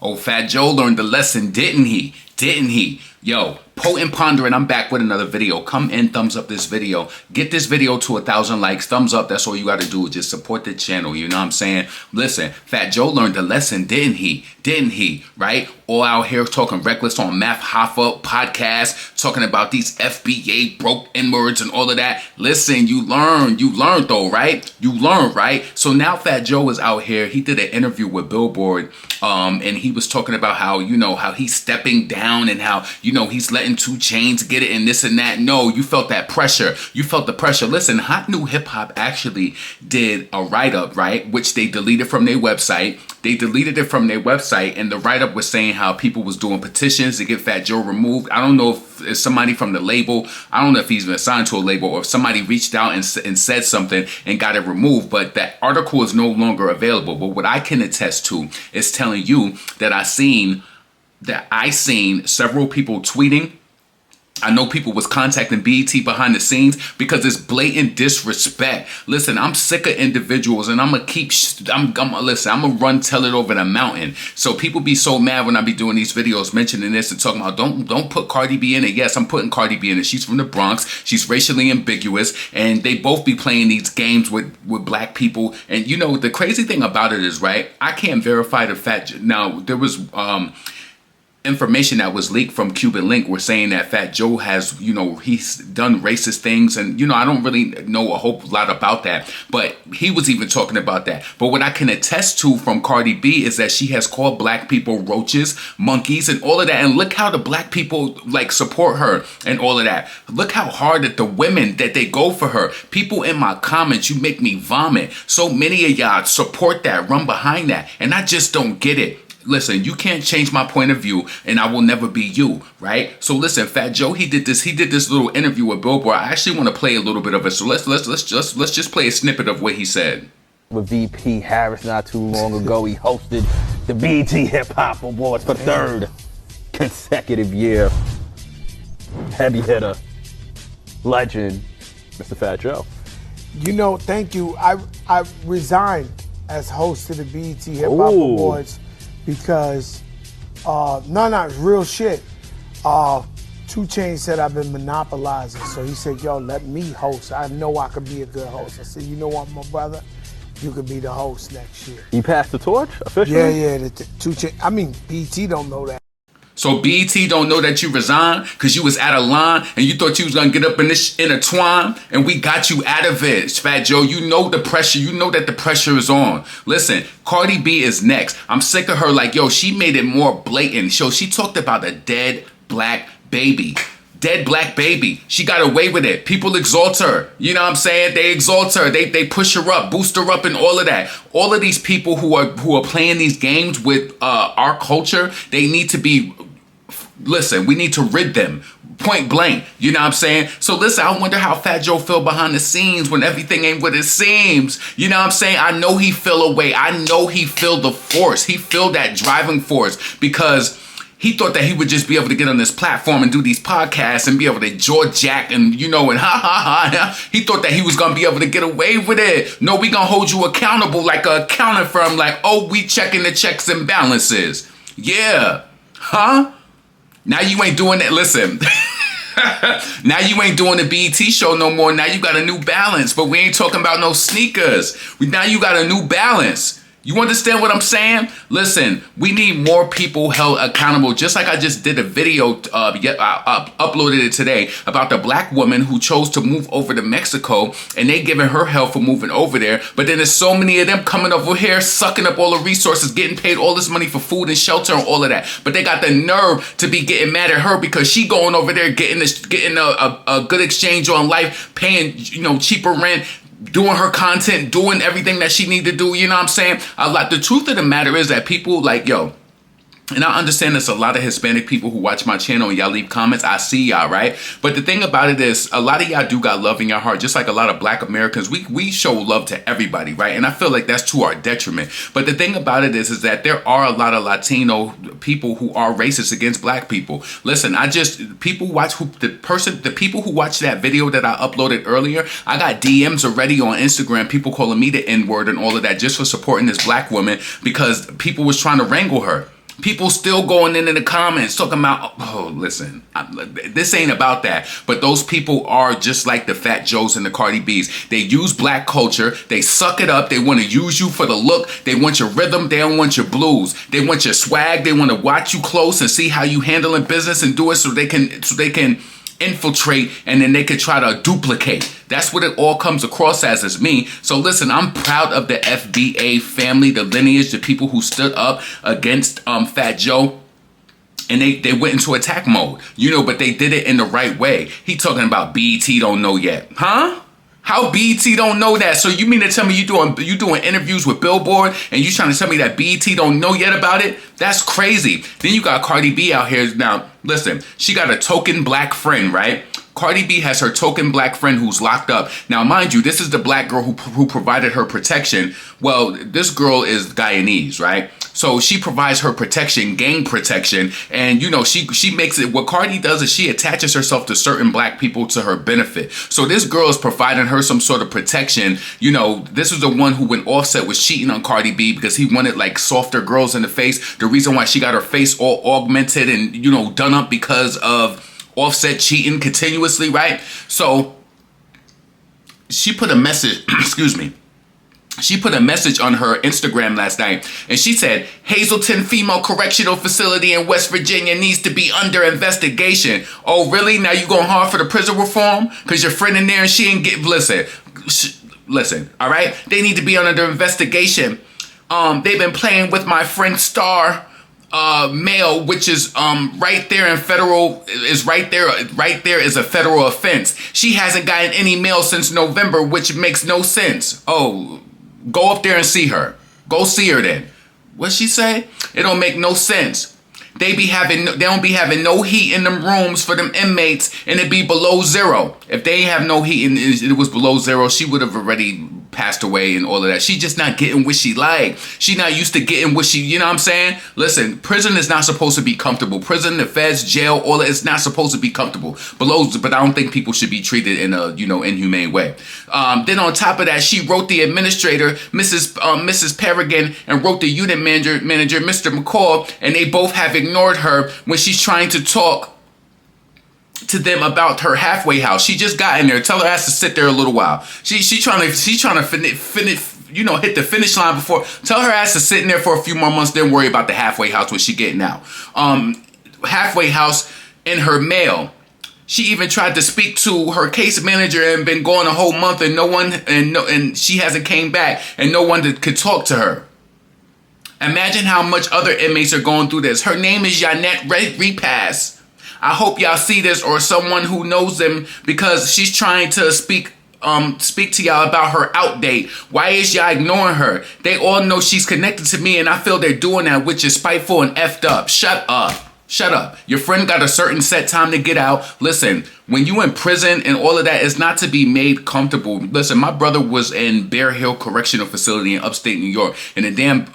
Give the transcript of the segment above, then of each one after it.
Oh, Fat Joe learned the lesson, didn't he? Didn't he? Yo, Potent Pondering, I'm back with another video. Come in, thumbs up this video. Get this video to 1,000 likes. Thumbs up, that's all you got to do. Just support the channel, you know what I'm saying? Listen, Fat Joe learned the lesson, didn't he? Didn't he? Right? All out here talking reckless on Math Hoffa podcast, talking about these FBA broke N-words and all of that. Listen, you learned though, right? You learned, right? So now Fat Joe is out here. He did an interview with Billboard, and he was talking about how, how he's stepping down and how, he's letting 2 Chainz get it and this and that. No, you felt that pressure. You felt the pressure. Listen, Hot New Hip Hop actually did a write-up, right? Which they deleted from their website. They deleted it from their website, and the write-up was saying how people was doing petitions to get Fat Joe removed. I don't know if it's somebody from the label. I don't know if he's been assigned to a label or if somebody reached out and said something and got it removed, but that article is no longer available. But what I can attest to is telling you that I seen several people tweeting. I know people was contacting BET behind the scenes because it's blatant disrespect. Listen, I'm sick of individuals, and I'm gonna run tell it over the mountain. So people be so mad when I be doing these videos mentioning this and talking about don't put Cardi B in it. Yes, I'm putting Cardi B in it. She's from the Bronx. She's racially ambiguous, and they both be playing these games with black people. And the crazy thing about it is, right, I can't verify the fact. Now there was information that was leaked from Cuban Link were saying that Fat Joe has, he's done racist things. And, I don't really know a whole lot about that, but he was even talking about that. But what I can attest to from Cardi B is that she has called black people roaches, monkeys, and all of that. And look how the black people support her and all of that. Look how hard that the women that they go for her. People in my comments, you make me vomit. So many of y'all support that, run behind that. And I just don't get it. Listen, you can't change my point of view, and I will never be you, right? So listen, Fat Joe, he did this little interview with Billboard. I actually want to play a little bit of it. So let's just play a snippet of what he said. With VP Harris not too long ago, he hosted the BET Hip Hop Awards for 3rd consecutive year. Heavy hitter, legend, Mr. Fat Joe. Thank you. I resigned as host of the BET Hip Hop Awards. Because, real shit. 2 Chainz said I've been monopolizing. So he said, yo, let me host. I know I could be a good host. I said, you know what, my brother? You could be the host next year. You passed the torch officially? Yeah, the 2 Chainz. BET don't know that. So BET don't know that you resigned because you was out of line and you thought you was going to get up in this intertwine, and we got you out of it, Fat Joe. You know the pressure. You know that the pressure is on. Listen, Cardi B is next. I'm sick of her. She made it more blatant. So she talked about a dead black baby. Dead black baby. She got away with it. People exalt her. You know what I'm saying? They exalt her. They push her up, boost her up, and all of that. All of these people who are playing these games with our culture, they need to be... Listen, we need to rid them. Point blank. You know what I'm saying? So listen, I wonder how Fat Joe feel behind the scenes when everything ain't what it seems. You know what I'm saying? I know he feel away. I know he feel the force. He feel that driving force because he thought that he would just be able to get on this platform and do these podcasts and be able to jaw jack and, and ha. He thought that he was going to be able to get away with it. No, we going to hold you accountable like an accounting firm. We checking the checks and balances. Yeah. Huh? Now you ain't doing that. Listen. Now you ain't doing the BET show no more. Now you got a New Balance, but we ain't talking about no sneakers. Now you got a New Balance. You understand what I'm saying? Listen, we need more people held accountable. Just like I just did a video, I uploaded it today about the black woman who chose to move over to Mexico, and they giving her hell for moving over there. But then there's so many of them coming over here, sucking up all the resources, getting paid all this money for food and shelter and all of that. But they got the nerve to be getting mad at her because she going over there getting a good exchange on life, paying cheaper rent, doing her content, doing everything that she need to do, you know what I'm saying? The truth of the matter is that people and I understand there's a lot of Hispanic people who watch my channel and y'all leave comments. I see y'all, right? But the thing about it is a lot of y'all do got love in your heart, just like a lot of black Americans. We show love to everybody, right? And I feel like that's to our detriment. But the thing about it is that there are a lot of Latino people who are racist against black people. Listen, the people who watch that video that I uploaded earlier, I got DMs already on Instagram, people calling me the N-word and all of that just for supporting this black woman because people was trying to wrangle her. People still going in the comments talking about, oh, listen, this ain't about that. But those people are just like the Fat Joes and the Cardi Bs. They use black culture. They suck it up. They want to use you for the look. They want your rhythm. They don't want your blues. They want your swag. They want to watch you close and see how you handling business and do it so they can infiltrate, and then they could try to duplicate. That's what it all comes across as, is me. So listen, I'm proud of the FBA family, the lineage, the people who stood up against Fat Joe. And they went into attack mode, but they did it in the right way. He talking about BET don't know yet. Huh? How BET don't know that? So you mean to tell me you doing interviews with Billboard and you trying to tell me that BET don't know yet about it? That's crazy. Then you got Cardi B out here. Now, listen, she got a token black friend, right? Cardi B has her token black friend who's locked up. Now, mind you, this is the black girl who provided her protection. Well, this girl is Guyanese, right? So she provides her protection, gang protection, and she makes it. What Cardi does is she attaches herself to certain black people to her benefit. So this girl is providing her some sort of protection. This is the one who, when Offset was cheating on Cardi B because he wanted like softer girls in the face. The reason why she got her face all augmented and done up because of Offset cheating continuously, right? So she put a message, excuse me. She put a message on her Instagram last night, and she said, Hazleton Female Correctional Facility in West Virginia needs to be under investigation. Oh, really? Now you going hard for the prison reform? Because your friend in there and she ain't get, listen, all right? They need to be under investigation. They've been playing with my friend Star mail, which is right there in federal, is right there is a federal offense. She hasn't gotten any mail since November, which makes no sense. Oh, go up there and see her. Go see her then. What'd she say? It don't make no sense. They don't be having no heat in them rooms for them inmates, and it be below zero. If they ain't have no heat and it was below zero, she would have already passed away and all of that. She just not getting what she like. She not used to getting what she, you know what I'm saying? Listen, prison is not supposed to be comfortable. Prison, the feds, jail, all that, it's not supposed to be comfortable. But I don't think people should be treated in a, inhumane way. Then on top of that, she wrote the administrator, Mrs. Peregrine, and wrote the unit manager, Mr. McCall, and they both have ignored her when she's trying to talk to them about her halfway house. She just got in there. Tell her ass to sit there a little while. She's trying to finish, hit the finish line before. Tell her ass to sit in there for a few more months, then worry about the halfway house when she getting out. Halfway house in her mail. She even tried to speak to her case manager and been going a whole month and she hasn't came back and no one could talk to her. Imagine how much other inmates are going through this. Her name is Yanette Repass. I hope y'all see this or someone who knows them, because she's trying to speak to y'all about her outdate. Why is y'all ignoring her? They all know she's connected to me, and I feel they're doing that, which is spiteful and effed up. Shut up. Shut up. Your friend got a certain set time to get out. Listen, when you in prison and all of that, it's not to be made comfortable. Listen, my brother was in Bear Hill Correctional Facility in upstate New York, and the damn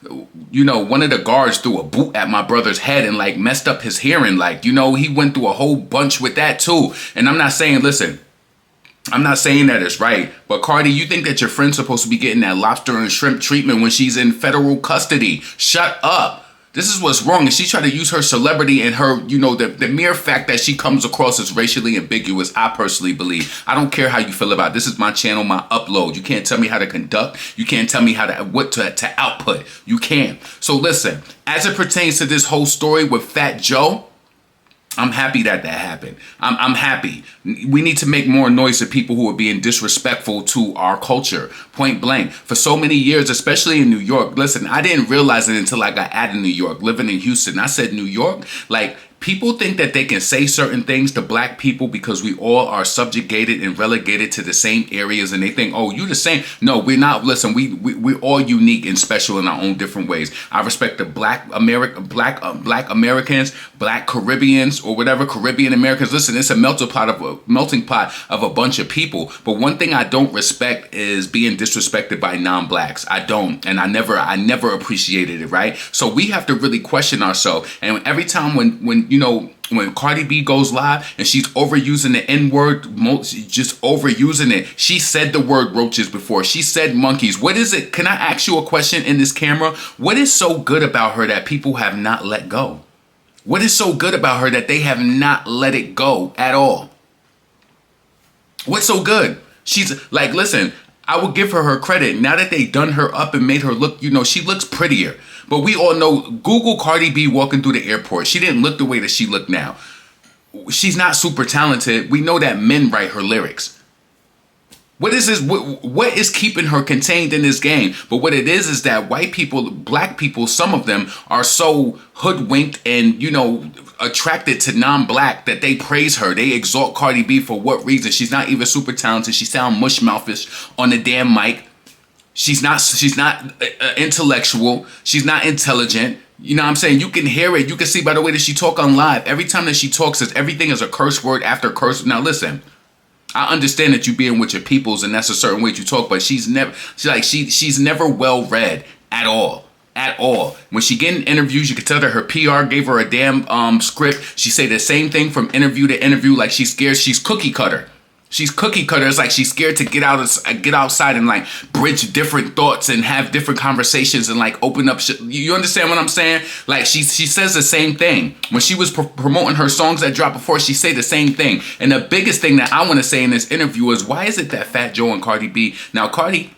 one of the guards threw a boot at my brother's head and messed up his hearing. He went through a whole bunch with that too. And I'm not saying that it's right, but Cardi, you think that your friend's supposed to be getting that lobster and shrimp treatment when she's in federal custody? Shut up. This is what's wrong. And she tried to use her celebrity and her, the mere fact that she comes across as racially ambiguous, I personally believe. I don't care how you feel about it. This is my channel, my upload. You can't tell me how to conduct. You can't tell me what to output. You can't. So listen, as it pertains to this whole story with Fat Joe, I'm happy that happened. I'm happy. We need to make more noise to people who are being disrespectful to our culture, point blank. For so many years, especially in New York, listen, I didn't realize it until I got out of New York, living in Houston. I said New York, people think that they can say certain things to black people because we all are subjugated and relegated to the same areas, and they think, oh, you the same. No, we're not. Listen, we're all unique and special in our own different ways. I respect the black Americans, black Caribbeans, or whatever, Caribbean Americans. Listen, it's a melting pot of a bunch of people. But one thing I don't respect is being disrespected by non-blacks. I don't, and I never appreciated it. Right. So we have to really question ourselves. And every time when when Cardi B goes live and she's overusing the N-word, just overusing it. She said the word roaches before. She said monkeys. What is it? Can I ask you a question in this camera? What is so good about her that people have not let go? What is so good about her that they have not let it go at all? What's so good? She's like, listen, I will give her credit. Now that they done her up and made her look, you know, she looks prettier. But we all know, Google Cardi B walking through the airport. She didn't look the way that she look now. She's not super talented. We know that men write her lyrics. What is this? What is keeping her contained in this game? But what it is that white people, black people, some of them are so hoodwinked and, you know, attracted to non-black that they praise her. They exalt Cardi B for what reason? She's not even super talented. She sound mushmouthish on the damn mic. She's not intellectual. She's not intelligent. You know what I'm saying? You can hear it. You can see by the way that she talk on live. Every time that she talks, everything is a curse word after curse. Now listen. I understand that you being with your peoples and that's a certain way you talk, but she's never well read at all. At all. When she getting interviews, you can tell that her PR gave her a damn script. She say the same thing from interview to interview, like she's scared. She's cookie cutter. She's cookie cutter. It's like she's scared to get outside and like bridge different thoughts and have different conversations and like open up shit. You understand what I'm saying? Like she says the same thing. When she was promoting her songs that dropped before, she say the same thing. And the biggest thing that I want to say in this interview is, why is it that Fat Joe and Cardi B, now Cardi,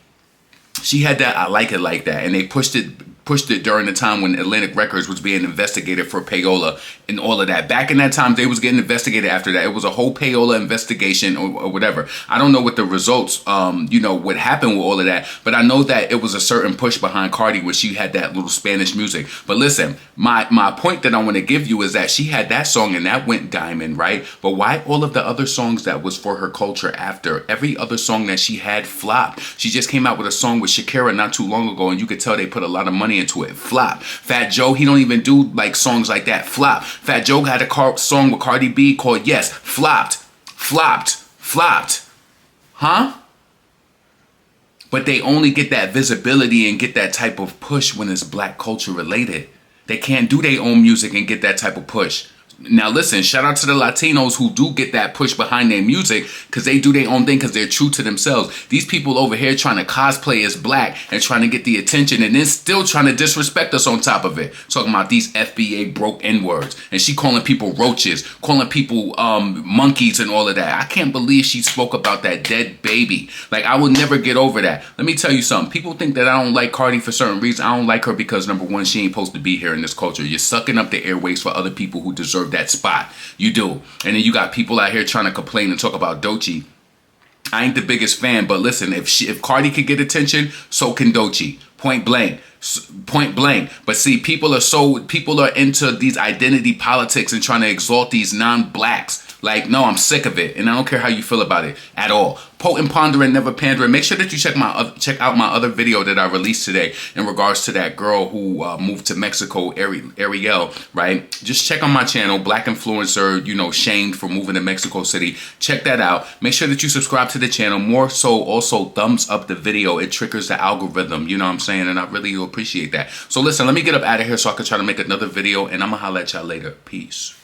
she had that I Like It Like That, and they pushed it during the time when Atlantic Records was being investigated for payola and all of that. Back in that time, they was getting investigated after that. It was a whole payola investigation or whatever. I don't know what the results, you know, what happened with all of that, but I know that it was a certain push behind Cardi when she had that little Spanish music. But listen, my point that I want to give you is that she had that song and that went diamond, right? But why all of the other songs that was for her culture after? Every other song that she had flopped. She just came out with a song with Shakira not too long ago, and you could tell they put a lot of money into it. Flop. Fat Joe, he don't even do like songs like that. Flop. Fat Joe had a song with Cardi B called Yes. Flopped. Huh? But they only get that visibility and get that type of push when it's black culture related. They can't do their own music and get that type of push. Now listen, shout out to the Latinos who do get that push behind their music because they do their own thing because they're true to themselves. These people over here trying to cosplay as black and trying to get the attention and then still trying to disrespect us on top of it. Talking about these FBA broke N-words. And she calling people roaches, calling people monkeys and all of that. I can't believe she spoke about that dead baby. Like, I will never get over that. Let me tell you something. People think that I don't like Cardi for certain reasons. I don't like her because, number one, she ain't supposed to be here in this culture. You're sucking up the airways for other people who deserve that spot. You do. And then you got people out here trying to complain and talk about Doechii. I ain't the biggest fan, but listen, if Cardi could get attention, so can Doechii. Point blank. But see, people are into these identity politics and trying to exalt these non-blacks. Like, no, I'm sick of it, and I don't care how you feel about it at all. Potent, pondering, never pandering. Make sure that you check out my other video that I released today in regards to that girl who moved to Mexico, Ariel, right? Just check on my channel, Black Influencer, you know, shamed for moving to Mexico City. Check that out. Make sure that you subscribe to the channel. More so, also thumbs up the video. It triggers the algorithm, you know what I'm saying? And I really appreciate that. So listen, let me get up out of here so I can try to make another video, and I'm gonna holla at y'all later. Peace.